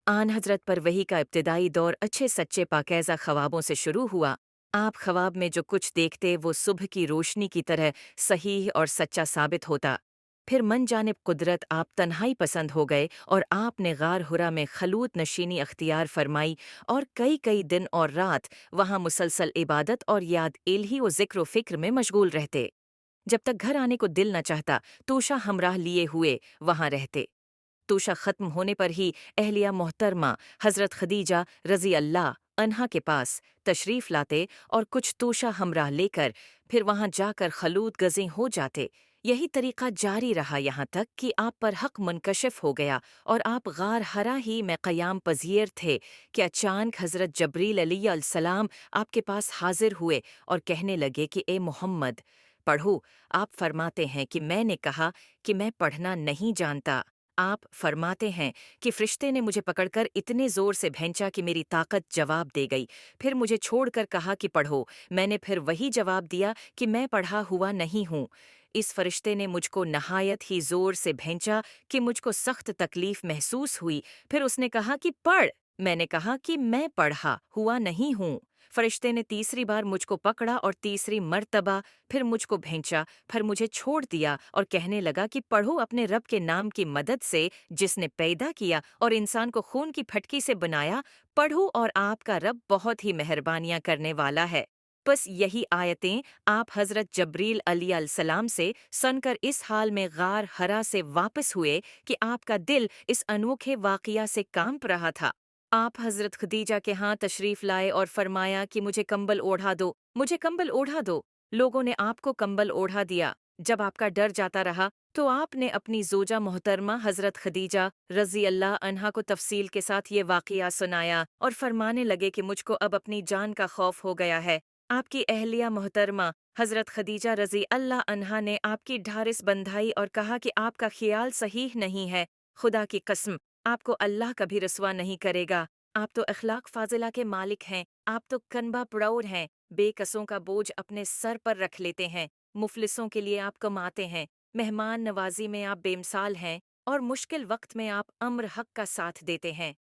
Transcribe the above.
आन हज़रत पर वही का इब्तिदाई दौर अच्छे सच्चे पाकीज़ा ख्वाबों से शुरू हुआ। आप ख्वाब में जो कुछ देखते वो सुबह की रोशनी की तरह सहीह और सच्चा साबित होता। फिर मन जानिब कुदरत आप तन्हाई पसंद हो गए और आपने गार हुरा में खलूत नशीनी अख्तियार फरमाई और कई कई दिन और रात वहाँ मुसलसल इबादत और याद इल्ही व ज़िक्र व फ़िक्र में मशगूल रहते। जब तक घर आने को दिल न चाहता तोशा हमराह लिए हुए वहाँ रहते। तोशा ख़त्म होने पर ही अहलिया मोहतरमा हज़रत खदीजा रज़ी अल्लाह अन्हा के पास तशरीफ़ लाते और कुछ तोशा हमराह लेकर फिर वहाँ जाकर खलूत गज़ें हो जाते। यही तरीक़ा जारी रहा यहाँ तक कि आप पर हक़ मुनकशिफ़ हो गया और आप गार हरा ही में क़याम पज़ीर थे कि अचानक हज़रत जबरील अलैहिस्सलाम आपके पास हाज़िर हुए और कहने लगे कि ए मोहम्मद पढ़ो। आप फरमाते हैं कि मैंने कहा कि मैं पढ़ना नहीं जानता। आप फरमाते हैं कि फ़रिश्ते ने मुझे पकड़कर इतने ज़ोर से भैंचा कि मेरी ताकत जवाब दे गई। फिर मुझे छोड़कर कहा कि पढ़ो। मैंने फिर वही जवाब दिया कि मैं पढ़ा हुआ नहीं हूँ। इस फ़रिश्ते ने मुझको नहायत ही ज़ोर से भैंचा कि मुझको सख्त तकलीफ़ महसूस हुई। फिर उसने कहा कि पढ़। मैंने कहा कि मैं पढ़ा हुआ नहीं हूँ। फ़रिश्ते ने तीसरी बार मुझको पकड़ा और तीसरी मर्तबा फिर मुझको भैंचा, फिर मुझे छोड़ दिया और कहने लगा कि पढ़ो अपने रब के नाम की मदद से जिसने पैदा किया और इंसान को खून की फटकी से बनाया। पढ़ो और आपका रब बहुत ही मेहरबानियां करने वाला है। बस यही आयतें आप हज़रत जबरील अलैहिस्सलाम से सुनकर इस हाल में गार हरा से वापस हुए कि आपका दिल इस अनोखे वाक़िया से कांप रहा था। आप हज़रत खदीजा के यहाँ तशरीफ़ लाए और फरमाया कि मुझे कंबल ओढ़ा दो, मुझे कंबल ओढ़ा दो। लोगों ने आपको कंबल ओढ़ा दिया। जब आपका डर जाता रहा तो आपने अपनी ज़ोजा मोहतरमा हज़रत खदीजा रज़ी अल्लाह अन्हा को तफ़सील के साथ ये वाक़िया सुनाया और फरमाने लगे कि मुझको अब अपनी जान का खौफ हो गया है। आपकी अहलिया मोहतरमा हज़रत खदीजा रज़ी अल्लाह अन्हा ने आपकी ढारिस बंधाई और कहा कि आपका ख़्याल सहीह नहीं है। खुदा की कसम आपको अल्लाह कभी रसवा नहीं करेगा। आप तो अखलाक फाजिला के मालिक हैं। आप तो कनबा पड़ौर हैं। बेकसों का बोझ अपने सर पर रख लेते हैं। मुफलिसों के लिए आप कमाते हैं। मेहमान नवाजी में आप बेमिसाल हैं और मुश्किल वक्त में आप अम्र हक का साथ देते हैं।